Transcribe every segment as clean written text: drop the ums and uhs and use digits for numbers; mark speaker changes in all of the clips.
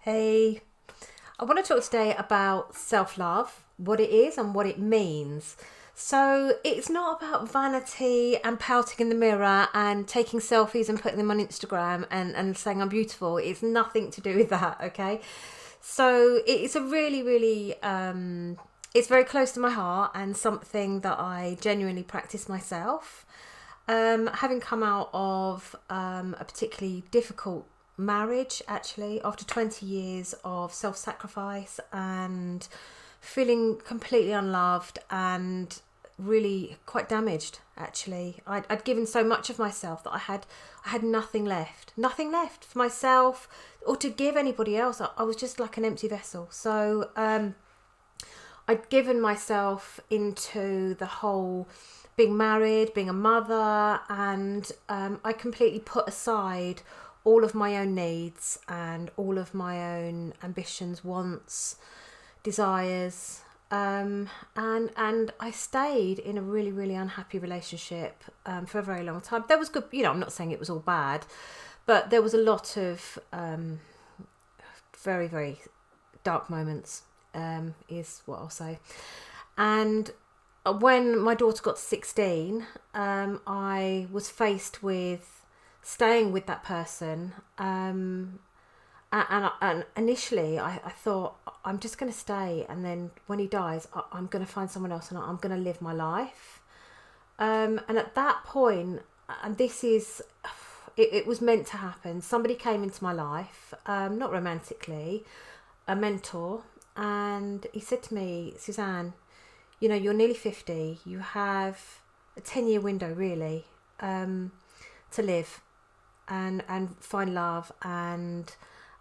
Speaker 1: Hey, I want to talk today about self-love, what it is and what it means. So it's not about vanity and pouting in the mirror and taking selfies and putting them on Instagram and saying I'm beautiful. It's nothing to do with that, okay? So it's a really, it's very close to my heart and something that I genuinely practice myself. Having come out of a particularly difficult marriage, actually, after 20 years of self-sacrifice and feeling completely unloved and really quite damaged, actually. I'd given so much of myself that I had nothing left for myself or to give anybody else. I was just like an empty vessel. So I'd given myself into the whole being married, being a mother, and I completely put aside all of my own needs and all of my own ambitions, wants, desires, and I stayed in a really unhappy relationship for a very long time. There was good, I'm not saying it was all bad, but there was a lot of very dark moments, is what I'll say. And when my daughter got to 16, I was faced with staying with that person, and initially I thought I'm just going to stay, and then when he dies I'm going to find someone else and I'm going to live my life, and at that point, and this is it was meant to happen, somebody came into my life, not romantically, a mentor, and he said to me, Suzanne, you're nearly 50, you have a 10-year window really, to live and find love and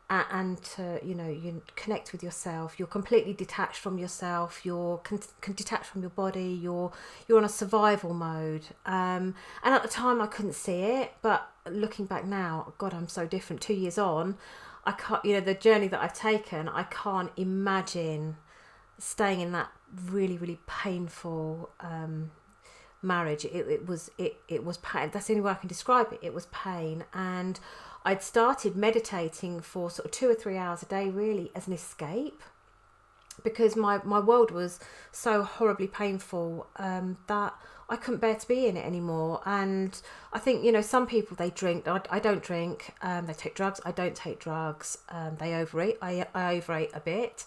Speaker 1: to you connect with yourself. You're completely detached from yourself, you're detached from your body, you're on a survival mode, and at the time I couldn't see it, but looking back now, God, I'm so different. 2 years on, I can't, the journey that I've taken, I can't imagine staying in that really painful marriage. It was pain. That's the only way I can describe it. It was pain, and I'd started meditating for sort of 2 or 3 hours a day, really as an escape, because my world was so horribly painful, that I couldn't bear to be in it anymore. And I think, some people, they drink. I don't drink. They take drugs. I don't take drugs. They overeat. I overate a bit.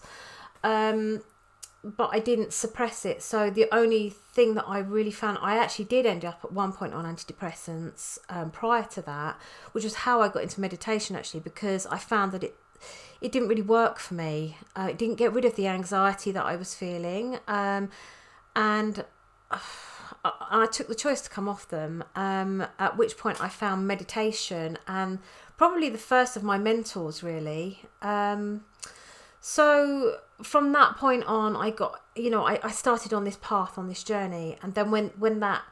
Speaker 1: But I didn't suppress it. So the only thing that I really found, I actually did end up at one point on antidepressants prior to that, which was how I got into meditation, actually, because I found that it didn't really work for me. It didn't get rid of the anxiety that I was feeling. And I took the choice to come off them, at which point I found meditation, and probably the first of my mentors, really. So from that point on, I got, I started on this path, on this journey. And then when that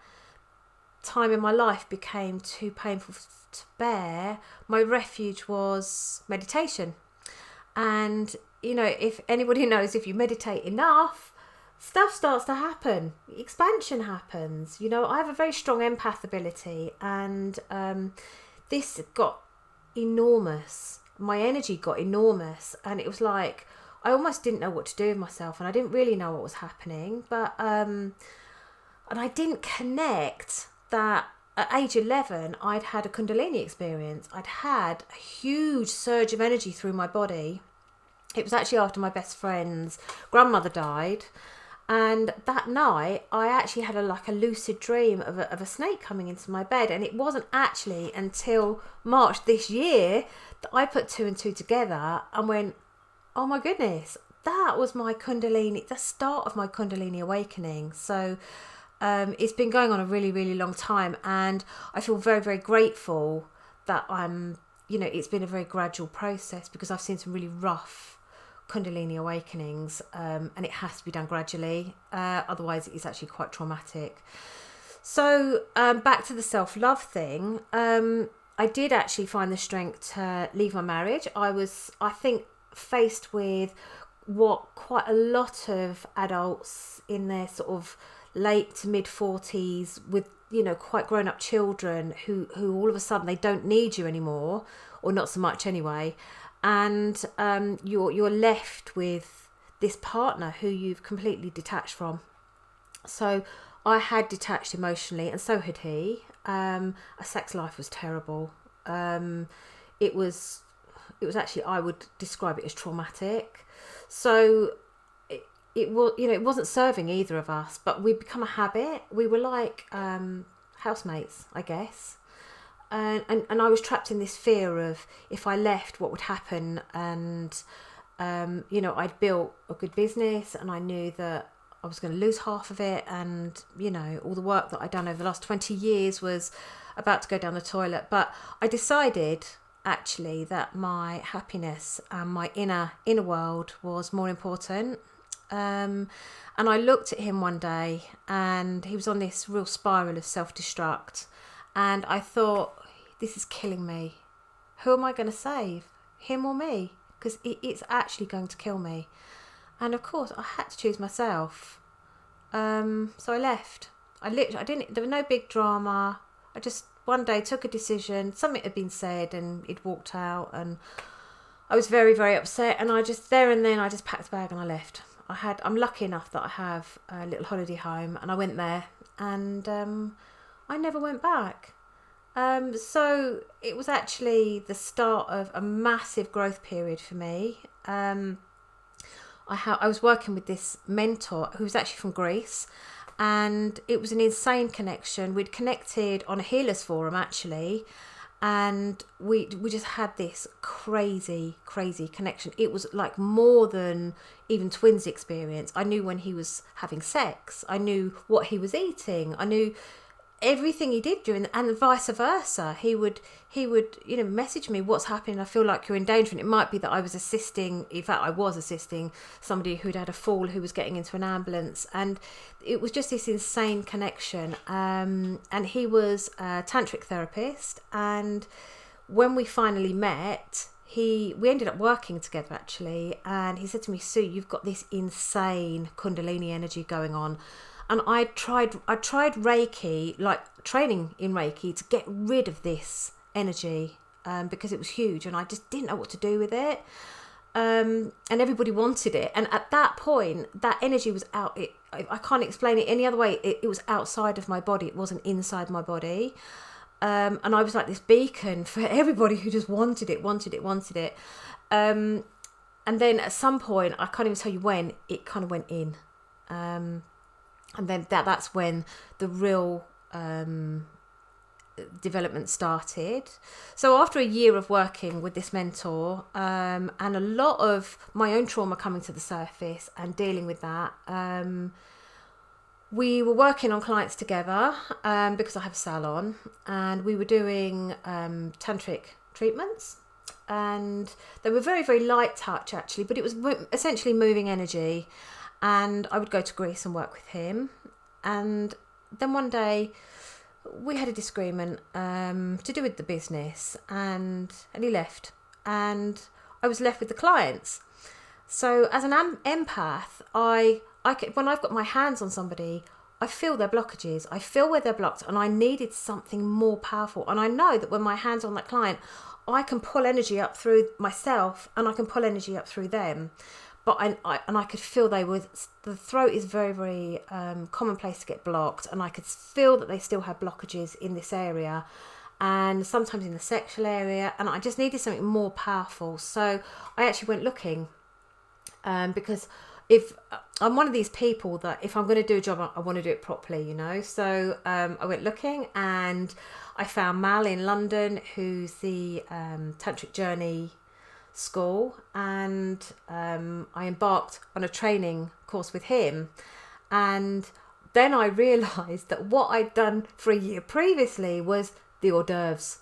Speaker 1: time in my life became too painful to bear, my refuge was meditation. And, if anybody knows, if you meditate enough, stuff starts to happen. Expansion happens. I have a very strong empath ability, and this got enormous. My energy got enormous, and it was like I almost didn't know what to do with myself, and I didn't really know what was happening, but and I didn't connect that at age 11 I'd had a Kundalini experience. I'd had a huge surge of energy through my body. It was actually after my best friend's grandmother died, and that night I actually had a lucid dream of a snake coming into my bed. And it wasn't actually until March this year that I put 2 and 2 together and went, oh my goodness, that was my Kundalini, the start of my Kundalini awakening. So it's been going on a really long time, and I feel very grateful that it's been a very gradual process, because I've seen some really rough Kundalini awakenings, and it has to be done gradually, otherwise it's actually quite traumatic. So back to the self-love thing, I did actually find the strength to leave my marriage. I was, I think, faced with what quite a lot of adults in their sort of late to mid 40s with, quite grown up children who all of a sudden they don't need you anymore, or not so much anyway. and you're left with this partner who you've completely detached from. So I had detached emotionally, and so had he. Our sex life was terrible. It was actually, I would describe it as traumatic. So it was, it wasn't serving either of us, but we'd become a habit. We were like housemates, I guess. And I was trapped in this fear of, if I left, what would happen. And I'd built a good business, and I knew that I was going to lose half of it, and all the work that I'd done over the last 20 years was about to go down the toilet. But I decided actually that my happiness and my inner world was more important. And I looked at him one day, and he was on this real spiral of self-destruct, and I thought, this is killing me. Who am I going to save, him or me? Because it's actually going to kill me. And of course, I had to choose myself. So I left. I didn't. There was no big drama. I just one day took a decision. Something had been said, and he'd walked out, and I was very, very upset. And I just there and then I just packed the bag and I left. I'm lucky enough that I have a little holiday home, and I went there, and I never went back. So it was actually the start of a massive growth period for me. I was working with this mentor who was actually from Greece, and it was an insane connection. We'd connected on a healers forum actually, and we just had this crazy connection. It was like more than even twins experience. I knew when he was having sex, I knew what he was eating, I knew everything he did during, and vice versa. He would message me, what's happening, I feel like you're in danger. And it might be that I was assisting somebody who'd had a fall, who was getting into an ambulance, and it was just this insane connection. And he was a tantric therapist, and when we finally met, we ended up working together actually, and he said to me, Sue, you've got this insane Kundalini energy going on. And I tried Reiki, like training in Reiki, to get rid of this energy, because it was huge, and I just didn't know what to do with it. And everybody wanted it. And at that point, that energy was out. I can't explain it any other way. It was outside of my body. It wasn't inside my body. And I was like this beacon for everybody who just wanted it. And then at some point, I can't even tell you when, it kind of went in. And then that's when the real development started. So after a year of working with this mentor, and a lot of my own trauma coming to the surface and dealing with that, we were working on clients together, because I have a salon, and we were doing tantric treatments. And they were very, very light touch actually, but it was essentially moving energy. And I would go to Greece and work with him. And then one day we had a disagreement to do with the business, and he left, and I was left with the clients. So as an empath, when I've got my hands on somebody, I feel their blockages, I feel where they're blocked, and I needed something more powerful. And I know that when my hands on that client, I can pull energy up through myself, and I can pull energy up through them. But I could feel the throat is very, very common place to get blocked, and I could feel that they still had blockages in this area, and sometimes in the sexual area, and I just needed something more powerful. So I actually went looking, because if I'm one of these people that if I'm going to do a job, I want to do it properly, So I went looking, and I found Mal in London, who's the Tantric Journey school, and I embarked on a training course with him. And then I realised that what I'd done for a year previously was the hors d'oeuvres,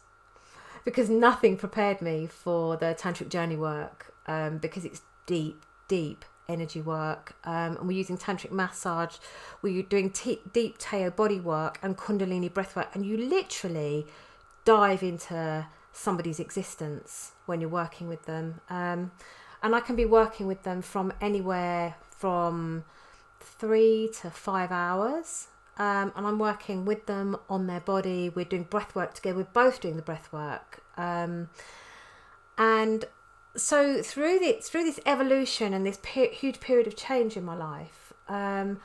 Speaker 1: because nothing prepared me for the Tantric Journey work, because it's deep energy work, and we're using tantric massage, we're doing deep Teo body work and Kundalini breath work, and you literally dive into somebody's existence when you're working with them, and I can be working with them from anywhere from 3 to 5 hours, and I'm working with them on their body. We're doing breath work together, we're both doing the breath work, and So through this evolution and this huge period of change in my life, I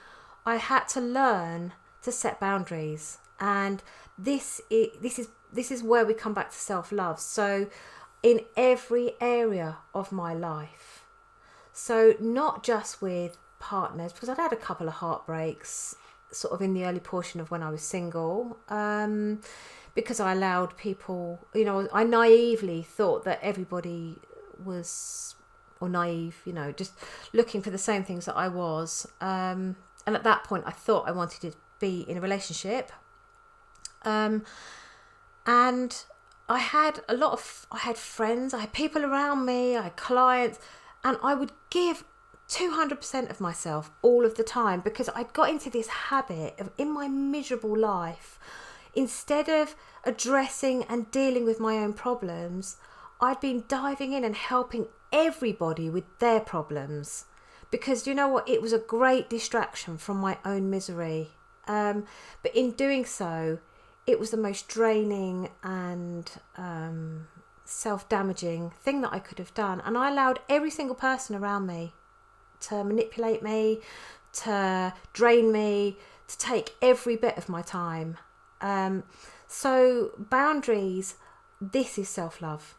Speaker 1: had to learn to set boundaries, and this is where we come back to self-love. So in every area of my life, so not just with partners, because I'd had a couple of heartbreaks sort of in the early portion of when I was single, because I allowed people, I naively thought that everybody was, or naive, just looking for the same things that I was. And at that point, I thought I wanted to be in a relationship. And I had friends, I had people around me, I had clients, and I would give 200% of myself all of the time, because I'd got into this habit of, in my miserable life, instead of addressing and dealing with my own problems, I'd been diving in and helping everybody with their problems, because you know what, it was a great distraction from my own misery. But in doing so, it was the most draining and self-damaging thing that I could have done. And I allowed every single person around me to manipulate me, to drain me, to take every bit of my time. So boundaries, this is self-love.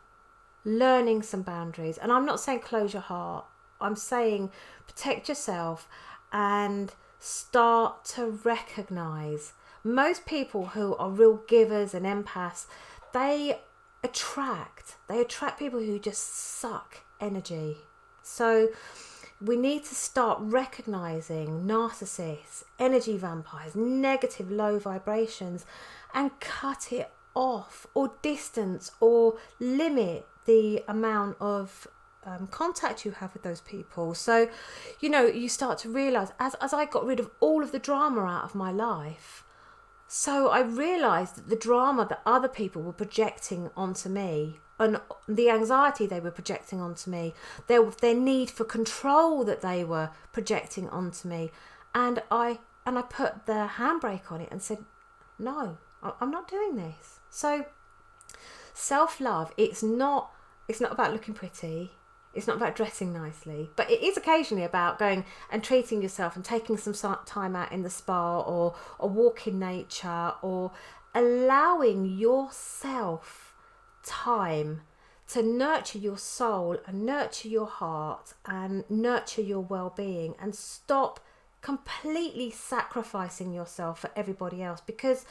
Speaker 1: Learning some boundaries. And I'm not saying close your heart. I'm saying protect yourself and start to recognise. Most people who are real givers and empaths, they attract people who just suck energy. So we need to start recognising narcissists, energy vampires, negative low vibrations, and cut it off, or distance, or limit the amount of contact you have with those people. So, you start to realise, as I got rid of all of the drama out of my life, so I realised that the drama that other people were projecting onto me, and the anxiety they were projecting onto me, their need for control that they were projecting onto me, and I put the handbrake on it and said, no, I'm not doing this. So self-love, it's not about looking pretty, it's not about dressing nicely, but it is occasionally about going and treating yourself and taking some time out in the spa, or a walk in nature, or allowing yourself time to nurture your soul and nurture your heart and nurture your well-being, and stop completely sacrificing yourself for everybody else, because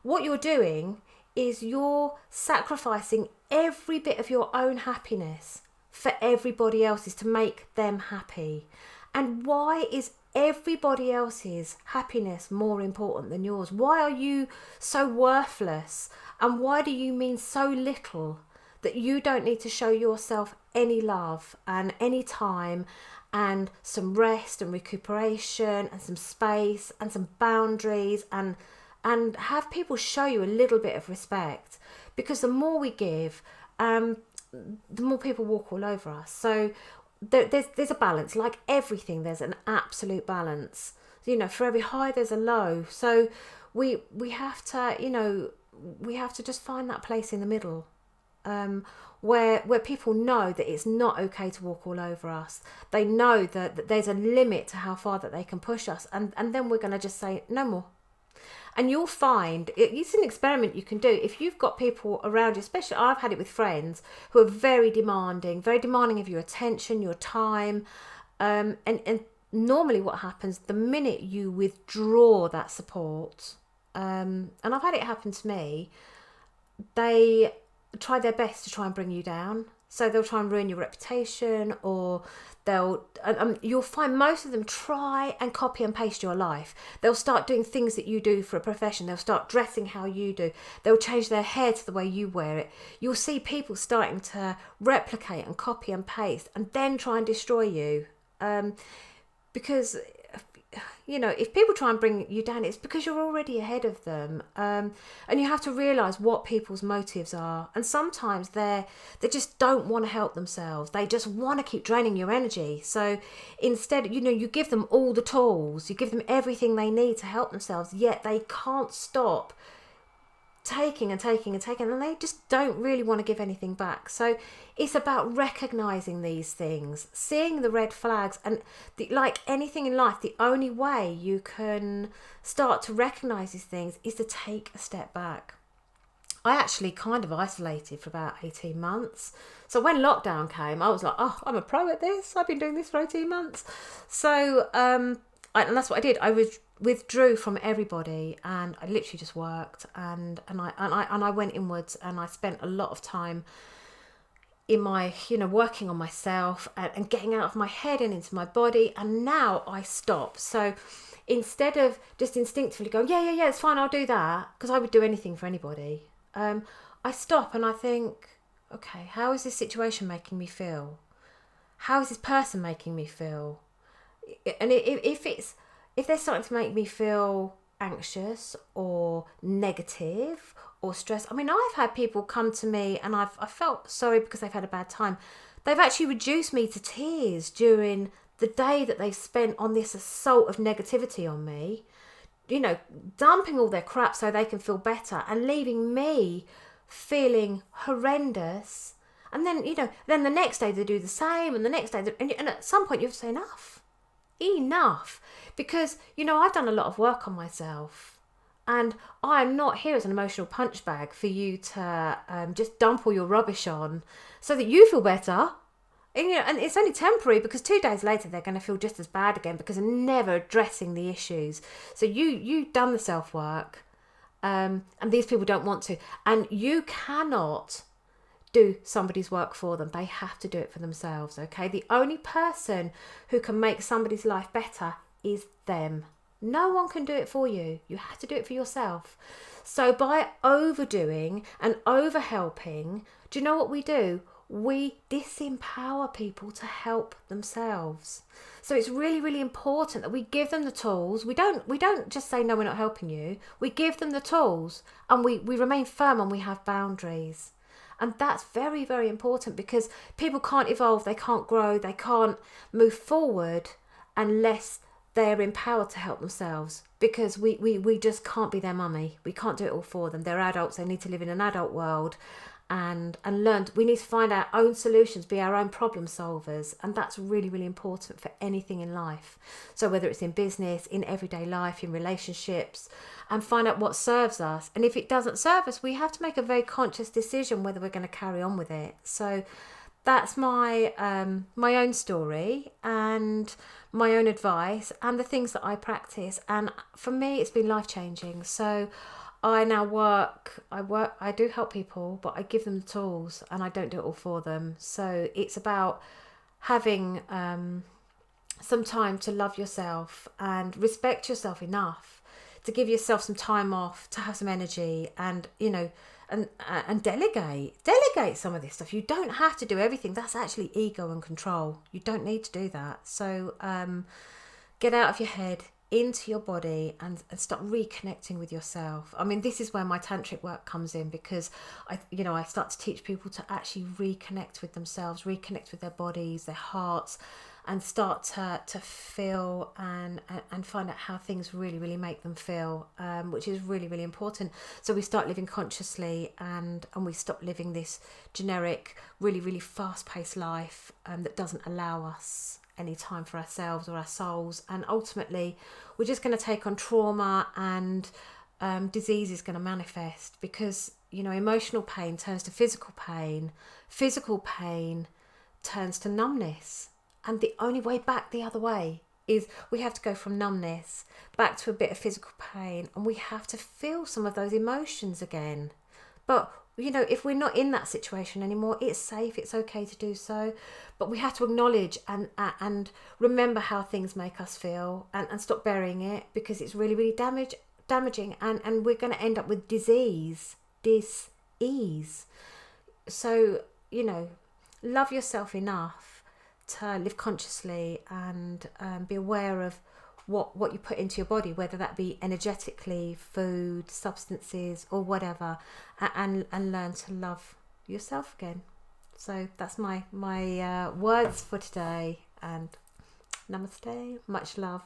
Speaker 1: what you're doing is you're sacrificing every bit of your own happiness for everybody else's, to make them happy. And why is everybody else's happiness more important than yours? Why are you so worthless? And why do you mean so little that you don't need to show yourself any love and any time and some rest and recuperation and some space and some boundaries, and have people show you a little bit of respect? Because the more we give, the more people walk all over us. So there's a balance. Like everything, there's an absolute balance. For every high there's a low. So we have to just find that place in the middle, where people know that it's not okay to walk all over us. They know that there's a limit to how far that they can push us, and then we're going to just say no more. And you'll find, it's an experiment you can do. If you've got people around you, especially I've had it with friends who are very demanding of your attention, your time. And normally what happens, the minute you withdraw that support, and I've had it happen to me, they try their best to try and bring you down. So they'll try and ruin your reputation, or you'll find most of them try and copy and paste your life. They'll start doing things that you do for a profession. They'll start dressing how you do. They'll change their hair to the way you wear it. You'll see people starting to replicate and copy and paste, and then try and destroy you. Because if people try and bring you down, it's because you're already ahead of them. And you have to realise what people's motives are. And sometimes they just don't want to help themselves. They just want to keep draining your energy. So instead, you give them all the tools, you give them everything they need to help themselves, yet they can't stop taking and taking and taking, and they just don't really want to give anything back. So it's about recognizing these things, seeing the red flags, and like anything in life, the only way you can start to recognize these things is to take a step back. I actually kind of isolated for about 18 months. So when lockdown came, I was like, oh, I'm a pro at this. I've been doing this for 18 months. So, and that's what I did. I withdrew from everybody, and I literally just worked, and I went inwards, and I spent a lot of time in my, working on myself and getting out of my head and into my body. And now I stop. So instead of just instinctively going, yeah, it's fine, I'll do that, because I would do anything for anybody. I stop and I think, okay, how is this situation making me feel? How is this person making me feel? And if they're starting to make me feel anxious or negative or stressed, I mean, I've had people come to me and I felt sorry because they've had a bad time. They've actually reduced me to tears during the day that they've spent on this assault of negativity on me, dumping all their crap so they can feel better and leaving me feeling horrendous. And then, then the next day they do the same, and the next day, and at some point you have to say enough, because, I've done a lot of work on myself, and I'm not here as an emotional punch bag for you to just dump all your rubbish on so that you feel better. And it's only temporary, because 2 days later they're going to feel just as bad again because they're never addressing the issues. So you've done the self-work, and these people don't want to. And you cannot do somebody's work for them. They have to do it for themselves, okay? The only person who can make somebody's life better is them. No one can do it for you. You have to do it for yourself. So by overdoing and overhelping, do you know what we do? We disempower people to help themselves. So it's really, really important that we give them the tools. We don't just say, no, we're not helping you. We give them the tools, and we remain firm, and we have boundaries. And that's very, very important, because people can't evolve, they can't grow, they can't move forward unless they're empowered to help themselves, because we just can't be their mummy. We can't do it all for them. They're adults, they need to live in an adult world. And learn. We need to find our own solutions, be our own problem solvers, and that's really, really important for anything in life. So whether it's in business, in everyday life, in relationships, and find out what serves us. And if it doesn't serve us, we have to make a very conscious decision whether we're going to carry on with it. So that's my own story and my own advice and the things that I practice. And for me, it's been life-changing. So I now I do help people, but I give them the tools, and I don't do it all for them. So it's about having some time to love yourself and respect yourself enough to give yourself some time off, to have some energy, and and delegate some of this stuff. You don't have to do everything. That's actually ego and control. You don't need to do that. So get out of your head, into your body, and start reconnecting with yourself. I mean, this is where my tantric work comes in, because I start to teach people to actually reconnect with themselves, reconnect with their bodies, their hearts, and start to feel and find out how things really, really make them feel, which is really, really important. So we start living consciously, and we stop living this generic, really, really fast-paced life that doesn't allow us any time for ourselves or our souls. And ultimately we're just going to take on trauma, and disease is going to manifest, because emotional pain turns to physical pain turns to numbness, and the only way back the other way is we have to go from numbness back to a bit of physical pain, and we have to feel some of those emotions again. But if we're not in that situation anymore, it's safe, it's okay to do so. But we have to acknowledge and remember how things make us feel, and stop burying it, because it's really, really damaging, and we're going to end up with dis-ease. So, love yourself enough to live consciously, and be aware of what you put into your body, whether that be energetically, food, substances, or whatever, and learn to love yourself again. So that's my words for today, and namaste, much love.